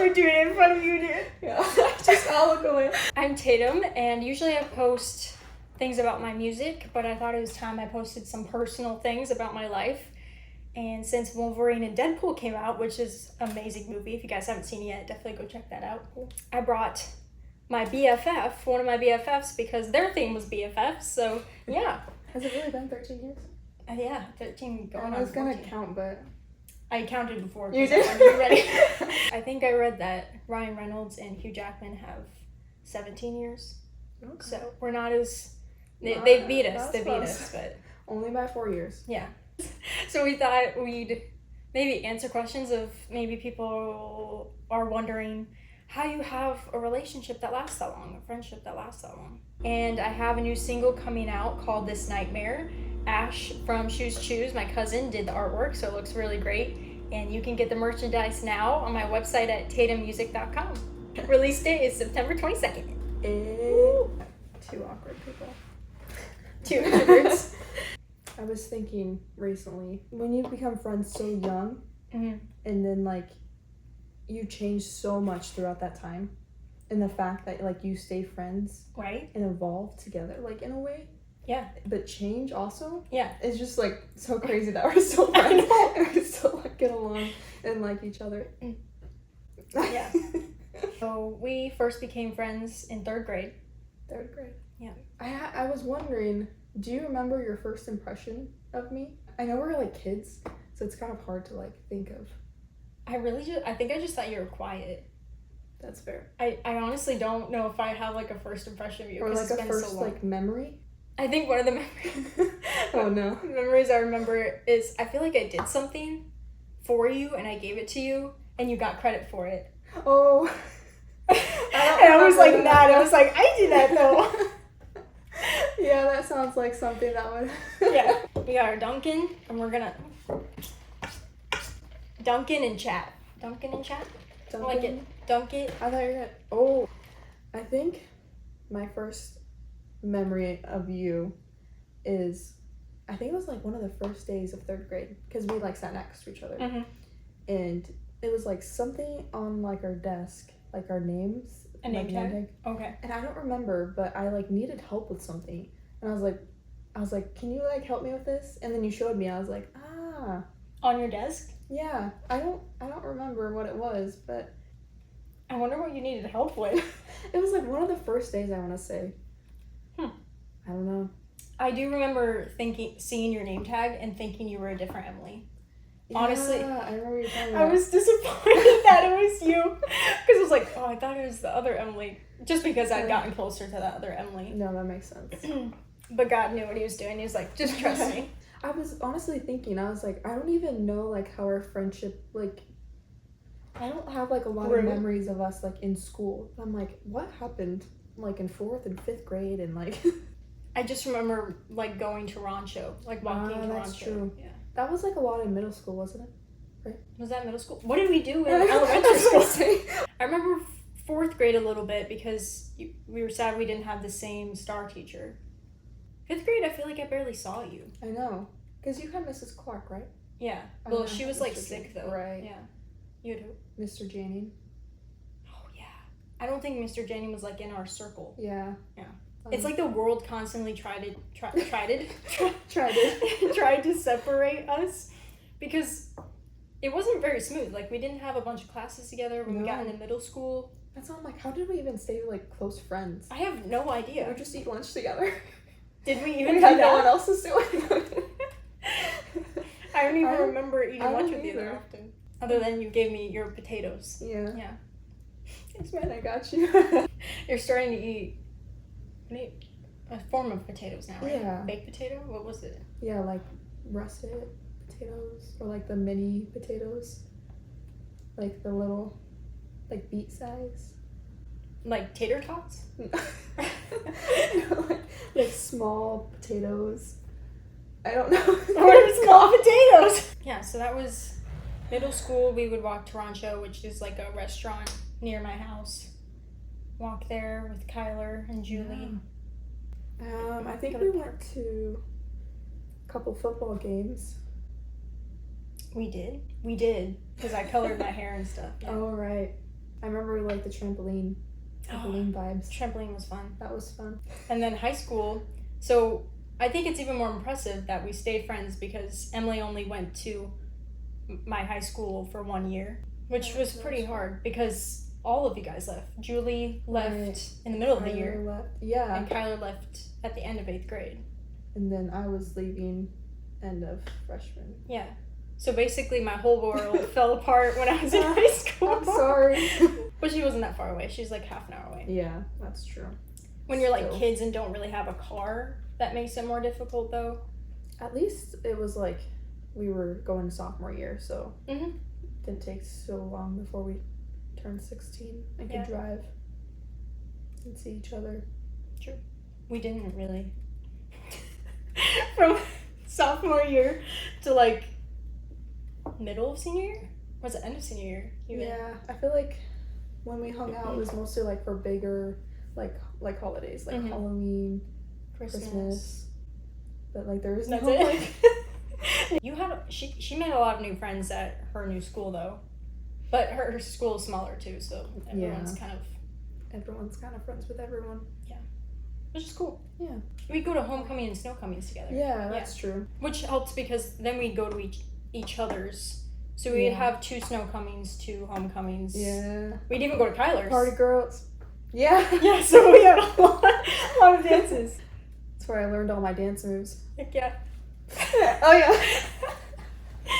never do it in front of you, dude. Yeah, I'll look away. I'm Tatum, and usually I post things about my music, but I thought it was time I posted some personal things about my life. And since Wolverine and Deadpool came out, which is an amazing movie, if you guys haven't seen it yet, definitely go check that out. I brought my BFF, one of my BFFs, because their theme was BFF, so yeah. Has it really been 13 years? Yeah, 13 going on 14. I was gonna count, but... I counted before. You did? I wanted to be ready. I think I read that Ryan Reynolds and Hugh Jackman have 17 years. Okay. So we're not as... They beat us. They beat us, but... Only by 4 years. Yeah. So we thought we'd maybe answer questions of maybe people are wondering how you have a relationship that lasts that long, a friendship that lasts that long. And I have a new single coming out called This Nightmare. Ash from Shoes Choose, my cousin, did the artwork, so it looks really great. And you can get the merchandise now on my website at tatummusic.com. Release date is September 22nd. Two awkward people. Two introverts. I was thinking recently, when you become friends so young, Mm-hmm. and then, like, you change so much throughout that time, and the fact that, like, you stay friends, Right? and evolve together, like, in a way. Yeah. But change also. Yeah. It's just, like, so crazy that we're still friends, and we still, like, get along and like each other. Yeah. So we first became friends in 3rd grade. 3rd grade. Yeah. I was wondering, do you remember your first impression of me? I know we're, like, kids, so it's kind of hard to, like, think of. I think I just thought you were quiet. That's fair. I honestly don't know if I have, like, a first impression of you. Or, like, it's a been first, so long. like, memory? I think one of the memories... Oh, no. memories I remember is I feel like I did something for you and I gave it to you and you got credit for it. Oh. I was like mad. I was like, I did that though. Yeah, that sounds like something that would... Yeah. We got our Dunkin' and we're gonna... Dunkin' and chat. Dunkin' and chat? Dunkin'? I like it. Dunk it. I thought you were gonna... Oh. I think my first memory of you is... I think it was, like, one of the first days of 3rd grade. Because we, like, sat next to each other. Mm-hmm. And it was, like, something on, like, our desk. Like, our names. A name like, tag? Okay. And I don't remember, but I, like, needed help with something. And I was like, can you, like, help me with this? And then you showed me. I was like, ah. On your desk? Yeah. I don't remember what it was, but... I wonder what you needed help with. It was, like, one of the first days, I want to say. I don't know. I do remember seeing your name tag and thinking you were a different Emily. Honestly, Yeah, I remember you telling me that. I was disappointed that it was you. Because I was like, oh, I thought it was the other Emily. Just because I'd gotten closer to that other Emily. No, that makes sense. But God knew what he was doing. He was like, just trust me. I was honestly thinking, I was like, I don't even know, like, how our friendship, like, I don't have, like, a lot of memories of us, like, in school. I'm like, what happened, like, in 4th and 5th grade and, like... I just remember, like, going to Rancho. Like, walking to that's Rancho. True. Yeah. That was, like, a lot in middle school, wasn't it? Right? Was that middle school? What did we do in elementary school? I remember 4th grade a little bit because we were sad we didn't have the same star teacher. 5th grade, I feel like I barely saw you. I know. Because you had Mrs. Clark, right? Yeah. I Well, know, she was, Mr. like, sick, though. Right. Yeah. You had who? Mr. Janning. Oh, yeah. I don't think Mr. Janning was, like, in our circle. Yeah. Yeah. It's like the world constantly tried to separate us because it wasn't very smooth. Like, we didn't have a bunch of classes together when we got into middle school. That's why I'm like, how did we even stay, like, close friends? I have no idea. We just eat lunch together. Did we even We do had that? no one else to do it. I don't even remember eating I lunch don't with you that either. often. Other than you gave me your potatoes. Yeah. Yeah. Thanks, man. I got you. You're starting to eat a form of potatoes now, right? Yeah. Baked potato? What was it? Yeah, like russet potatoes or like the mini potatoes, like the little, like beet size. Like tater tots? like small potatoes. I don't know. What are small potatoes? Yeah, so that was middle school. We would walk to Rancho, which is like a restaurant near my house. Walk there with Kyler and Julie. Yeah. I think we went to a couple football games. We did, because I colored my hair and stuff. Yeah. Oh, right. I remember like the trampoline vibes. Trampoline was fun. That was fun. And then high school. So I think it's even more impressive that we stayed friends because Emily only went to my high school for 1 year, which was pretty hard because all of you guys left. Julie left in the middle of the year. Left. Yeah. And Kyler left at the end of 8th grade. And then I was leaving end of freshman. Yeah. So basically my whole world fell apart when I was in high school. I'm sorry. But she wasn't that far away. She's like half an hour away. Yeah, that's true. When you're like kids and don't really have a car, that makes it more difficult though. At least it was like we were going sophomore year, so Mm-hmm. it didn't take so long before we turned 16 and could drive and see each other. True. We didn't really. From sophomore year to like middle of senior year? Or was it end of senior year? Yeah, I feel like when we hung out, it was mostly like for bigger, like holidays, like Halloween, Christmas. But like there was no like. You had she made a lot of new friends at her new school though, but her school is smaller too, so everyone's kind of friends with everyone. Yeah, which is cool. Yeah, we go to homecoming and snowcomings together. Yeah, that's true. Which helps because then we'd go to each other's. So we'd have 2 snowcomings, 2 homecomings. Yeah. We'd even go to Kyler's. Party girls. Yeah. Yeah, so we had a lot of dances. That's where I learned all my dance moves. Heck yeah. Oh yeah.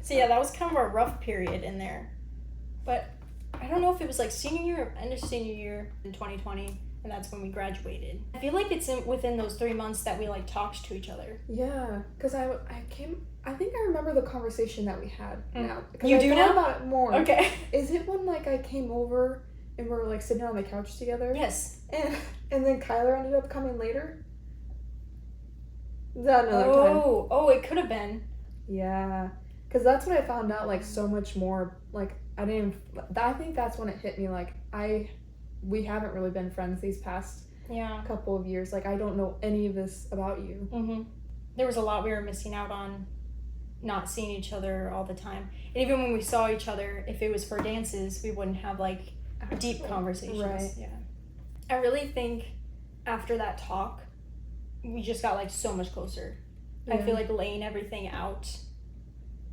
So yeah, that was kind of a rough period in there. But I don't know if it was like senior year or end of senior year in 2020, and that's when we graduated. I feel like it's within those 3 months that we like talked to each other. Yeah, because I think I remember the conversation that we had now. You do know about it more. Okay. Is it when like I came over and we were like sitting on the couch together? Yes. And then Kyler ended up coming later? Is that another time? Oh, it could have been. Yeah, because that's when I found out like so much more. Like I think that's when it hit me. Like we haven't really been friends these past couple of years. Like I don't know any of this about you. Mm-hmm. There was a lot we were missing out on, not seeing each other all the time. And even when we saw each other, if it was for dances, we wouldn't have like deep conversations. Right. Yeah. I really think after that talk, we just got like so much closer. Yeah. I feel like laying everything out.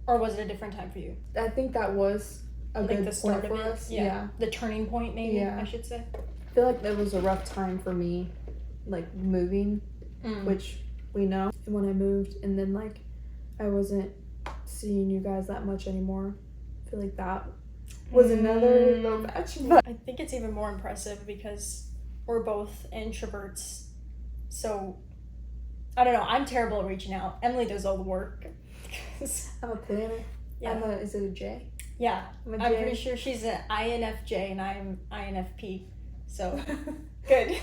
Or was it a different time for you? I think that was a good the start point of for it. us. Yeah. The turning point, maybe, I should say. I feel like it was a rough time for me, like moving, which we know. When I moved, and then like I wasn't seeing you guys that much anymore. I feel like that was another low batch. But I think it's even more impressive because we're both introverts. So I don't know. I'm terrible at reaching out. Emily does all the work. I'm a planner. Yeah. Is it a J? Yeah. I'm pretty sure she's an INFJ and I'm INFP. So good.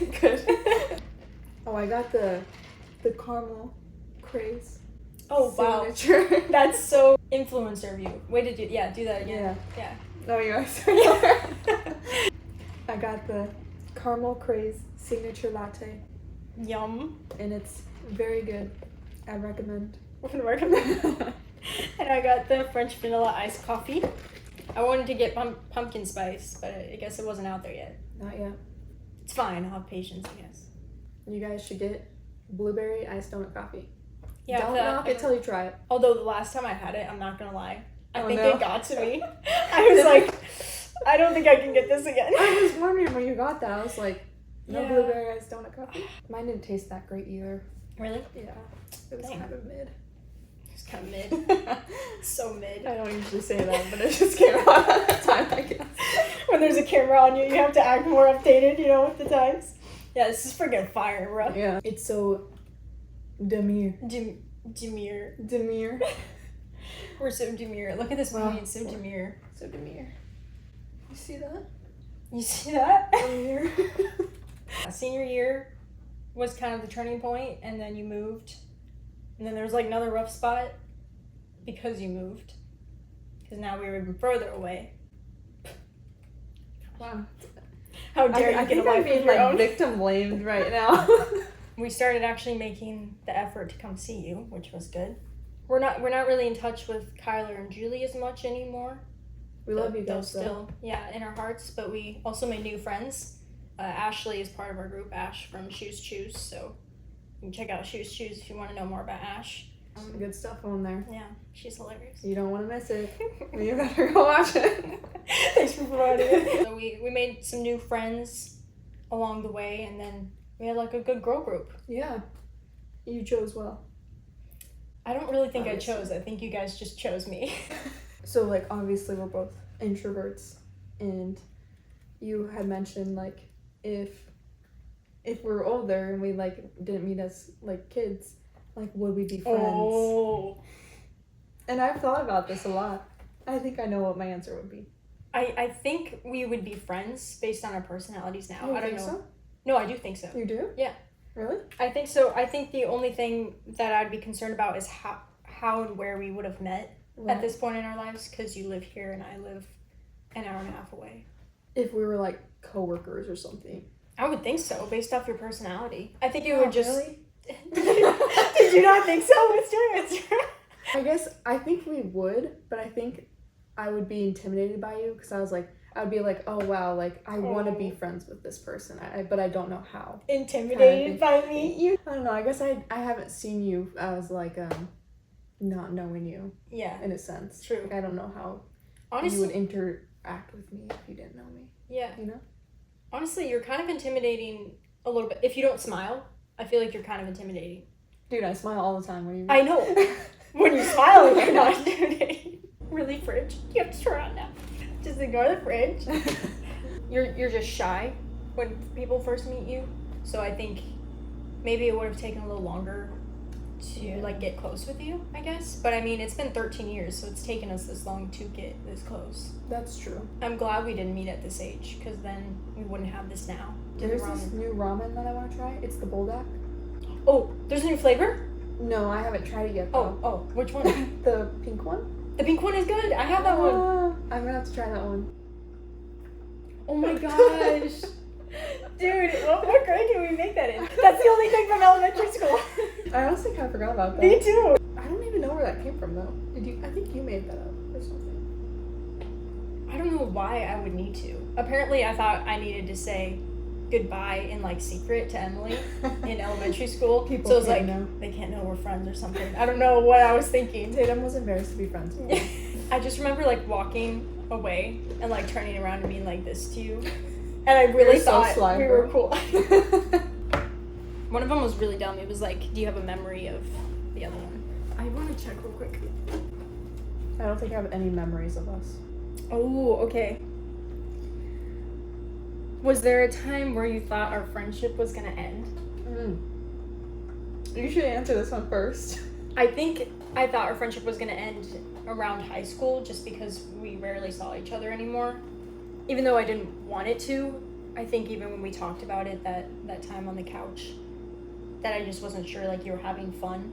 Oh, I got the caramel craze. Oh signature. Wow. That's so influencer of you. Way to do that again. Yeah. Oh yeah. I got the caramel craze signature latte. Yum. And it's very good. I recommend. And I got the French vanilla iced coffee. I wanted to get pumpkin spice, but I guess it wasn't out there yet. Not yet. It's fine. I'll have patience, I guess. You guys should get blueberry iced donut coffee. Yeah, don't knock it till you try it. Although the last time I had it, I'm not gonna lie, I think no. it got to me. I was like, I don't think I can get this again. I was wondering when you got that. I was like, no blueberry iced donut coffee. Mine didn't taste that great either. Really? Yeah. It was kind of mid. It's kind of mid. So mid. I don't usually say that, but it just came out at the time, I guess. When there's a camera on you, you have to act more updated, with the times. Yeah, this is freaking fire, bro. Yeah. It's so demure. Demure. We're so demure. Look at this movie, it's so demure. So demure. You see that? You see that? Demure. Senior year was kind of the turning point, and then you moved. And then there was like another rough spot because you moved. Because now we were even further away. Wow. How dare you get a life of your own? Victim blamed right now. We started actually making the effort to come see you, which was good. We're not really in touch with Kyler and Julie as much anymore. We love you they'll guys, though. still, in our hearts. But we also made new friends. Ashley is part of our group, Ash from Shoes Choose. So you can check out Shoes Choose if you want to know more about Ash. Some good stuff on there. Yeah, she's hilarious. You don't want to miss it. You better go watch it. Thanks for providing it. So we made some new friends along the way, and then we had like a good girl group. Yeah. You chose well. I don't really think Obviously. I chose. I think you guys just chose me. So, like, obviously we're both introverts, and you had mentioned, like, if we're older and we, like, didn't meet as, like, kids, like, would we be friends? Oh. And I've thought about this a lot. I think I know what my answer would be. I think we would be friends based on our personalities now. You I don't think know. so? No, I do think so. You do? Yeah. Really? I think so. I think the only thing that I'd be concerned about is how and where we would have met at this point in our lives, because you live here and I live an hour and a half away. If we were, like, coworkers or something. I would think so, based off your personality. I think you would just... Really? Did you not think so? What's your answer? I guess I think we would, but I think I would be intimidated by you, because I would be like, oh wow, like I want to be friends with this person, but I don't know how. Intimidated by me? You? I don't know. I guess I haven't seen you as like not knowing you. Yeah. In a sense. True. Like, I don't know how Honestly, you would interact with me if you didn't know me. Yeah. You know. Honestly, you're kind of intimidating a little bit. If you don't smile, I feel like you're kind of intimidating. Dude, I smile all the time when you. I know. When you smile, you're not intimidating. Really, fridge? You have to turn on now. Just ignore the fridge. You're just shy when people first meet you. So I think maybe it would have taken a little longer to like get close with you, I guess. But I mean, it's been 13 years, so it's taken us this long to get this close. That's true. I'm glad we didn't meet at this age, because then we wouldn't have this now. There's this new ramen that I want to try. It's the buldak. Oh, there's a new flavor? No, I haven't tried it yet though. Oh, which one? The pink one? The pink one is good. I have that one. I'm gonna have to try that one. Oh my gosh. Dude, what grade did we make that in? That's the only thing from elementary school. I honestly kind of forgot about that. Me too. I don't even know where that came from though. Did you? I think you made that up or something. I don't know why I would need to. Apparently, I thought I needed to say goodbye in like secret to Emily in elementary school. People so it was can't like know. They can't know we're friends or something. I don't know what I was thinking. Tatum was embarrassed to be friends with me. I just remember like walking away and like turning around and being like this to you, and I really thought we were cool. One of them was really dumb. It was like, do you have a memory of the other one? I want to check real quick. I don't think I have any memories of us. Oh, okay. Was there a time where you thought our friendship was gonna end? You should answer this one first. I think I thought our friendship was gonna end around high school, just because we rarely saw each other anymore. Even though I didn't want it to, I think even when we talked about it that time on the couch, that I just wasn't sure like you were having fun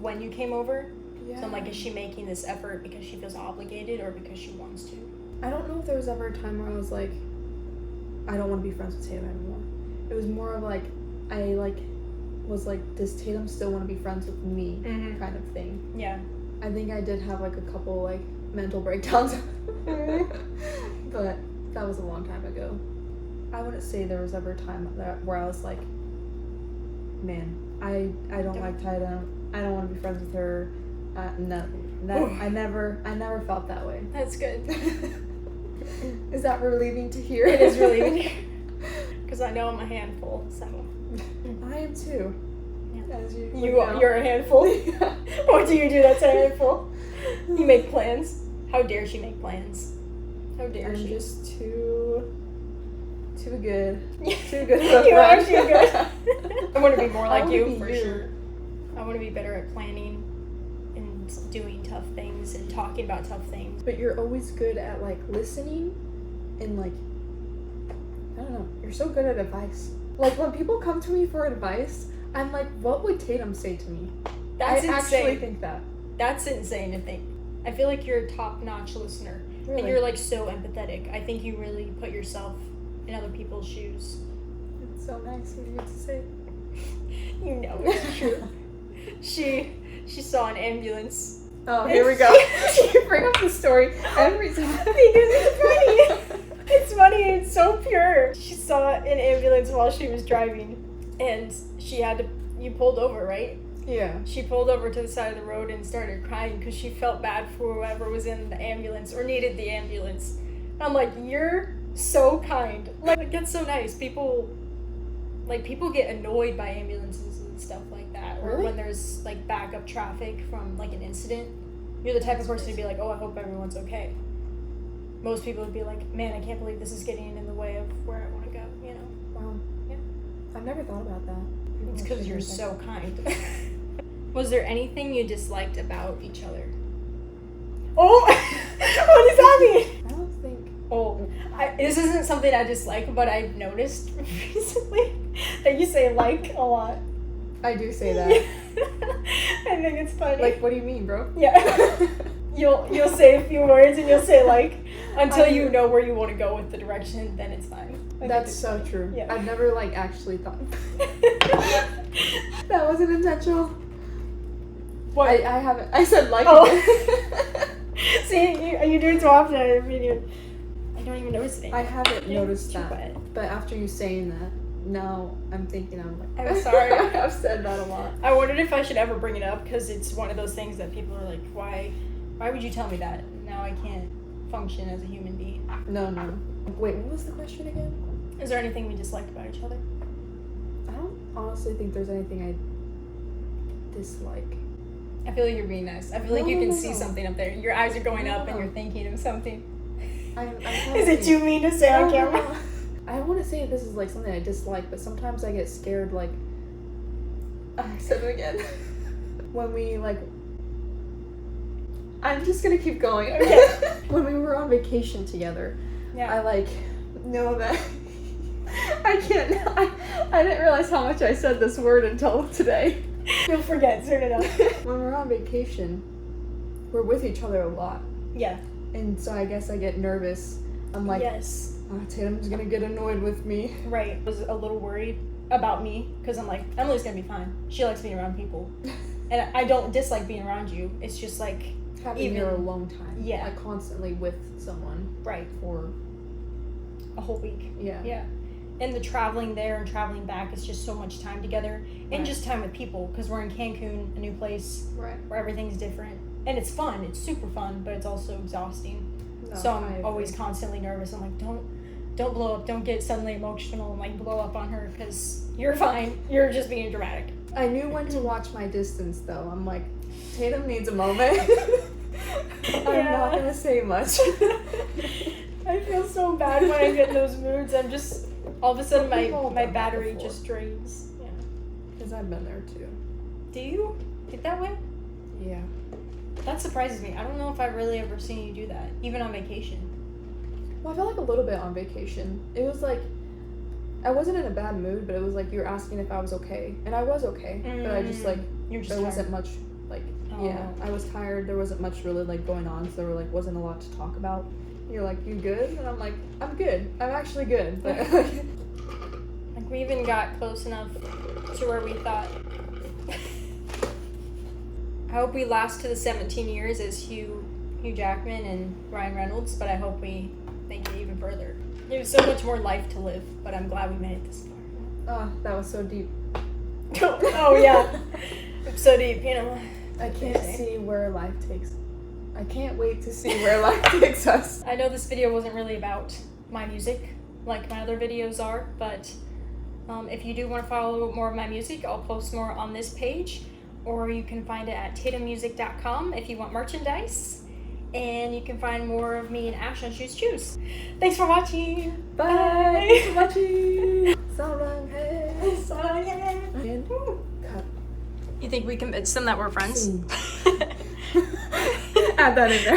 when you came over. Yeah. So I'm like, is she making this effort because she feels obligated or because she wants to? I don't know if there was ever a time where I was like, I don't want to be friends with Tatum anymore. It was more of like, I like was like, does Tatum still want to be friends with me, kind of thing. Yeah. I think I did have like a couple like mental breakdowns, but that was a long time ago. I wouldn't say there was ever a time where I was like, man, I don't like Tatum. I don't want to be friends with her. No, I never felt that way. That's good. Is that relieving to hear? It is relieving. Because I know I'm a handful, so. I am too. Yeah. As you You're a handful? Yeah. What do you do that's a handful? You make plans? How dare she make plans? How dare I'm she? just too good. Too You good of a are friend. too good. I want to be more like you, for you. sure. I want to be better at planning and doing tough things and talking about tough things. But you're always good at like listening and like, I don't know, you're so good at advice. Like when people come to me for advice, I'm like, what would Tatum say to me? That's I insane. actually think that. That's insane to think. I feel like you're a top-notch listener. Really? And you're like so empathetic. I think you really put yourself in other people's shoes. It's so nice of you to say. You know it's true. She saw an ambulance Oh, here we go. You bring up the story every time. Because it's funny. It's funny. It's so pure. She saw an ambulance while she was driving, and she had to. You pulled over, right? Yeah. She pulled over to the side of the road and started crying because she felt bad for whoever was in the ambulance or needed the ambulance. I'm like, you're so kind. Like, that's so nice. People get annoyed by ambulances and stuff like that. Or Really? when there's, like, backup traffic from, like, an incident. You're the type of person to be like, oh, I hope everyone's okay. Most people would be like, man, I can't believe this is getting in the way of where I want to go, you know? Wow. Yeah. I've never thought about that. It's because you're so kind. Was there anything you disliked about each other? Oh! What does that mean? I don't think. Oh, this isn't something I dislike, but I've noticed recently that you say like a lot. I do say that. I think it's funny. Like, what do you mean, bro? Yeah. You'll say a few words and you'll say like until you know where you want to go with the direction, then it's fine. That's so funny. true. Yeah. I've never like actually thought that wasn't intentional. What? I haven't. I said like. Oh. Again. See, you're doing so often. I don't even notice it. I haven't noticed Too that. bad. But after you saying that, now I'm thinking I'm like. I'm sorry. I've said that a lot. I wondered if I should ever bring it up because it's one of those things that people are like, why would you tell me that? Now I can't function as a human being. No. Wait, what was the question again? Is there anything we disliked about each other? I don't honestly think there's anything I dislike. I feel like you're being nice. I feel like you can see something up there. Your eyes are going up and No. you're thinking of something. Is it too mean to say on No. camera? I want to say this is like something I dislike, but sometimes I get scared. Like I said it again. When we like, I'm just gonna keep going. Okay. When we were on vacation together, Yeah. I like know that I can't. I didn't realize how much I said this word until today. You'll forget. Turn it up. When we're on vacation, we're with each other a lot, Yeah. and so I guess I get nervous. I'm like, yes. oh, Tatum's gonna get annoyed with me. Right. I was a little worried about me because I'm like, Emily's gonna be fine. She likes being around people. And I don't dislike being around you. It's just like, Having your alone time. Yeah. Like constantly with someone right, for a whole week. yeah. Yeah. And the traveling there and traveling back is just so much time together. And Right. just time with people because we're in Cancun, a new place Right. where everything's different. And it's fun. It's super fun, but it's also exhausting. No, So I I'm agree. always constantly nervous. I'm like, don't blow up. Don't get suddenly emotional and like blow up on her because you're fine. You're just being dramatic. I knew when to watch my distance though. I'm like, Tatum needs a moment. I'm Yeah. not gonna say much. I feel so bad when I get in those moods. I'm just all of a sudden We've all my done that battery before. just drains. Yeah. Because I've been there too. Do you get that way? Yeah. That surprises me. I don't know if I've really ever seen you do that, even on vacation. Well, I felt like a little bit on vacation. It was like, I wasn't in a bad mood, but it was like you were asking if I was okay. And I was okay. But I just like, You're just there tired. wasn't much, like, yeah. Oh. I was tired. There wasn't much really like going on. So there wasn't a lot to talk about. You're like, you good? And I'm like, I'm good. I'm actually good. But Like we even got close enough to where we thought. I hope we last to the 17 years as Hugh Jackman and Ryan Reynolds, but I hope we make it even further. There's so much more life to live, but I'm glad we made it this far. oh, that was so deep. Oh yeah, so deep, you know. I can't see where life takes. I can't wait to see where life takes us. I know this video wasn't really about my music like my other videos are, but if you do want to follow more of my music, I'll post more on this page, or you can find it at tatummusic.com if you want merchandise, and you can find more of me and Ash on Shoes Choose. Thanks for watching. Bye. Bye. Thanks for watching. 사랑해. Bye. And cut. You think we convinced them that we're friends? Add that in there.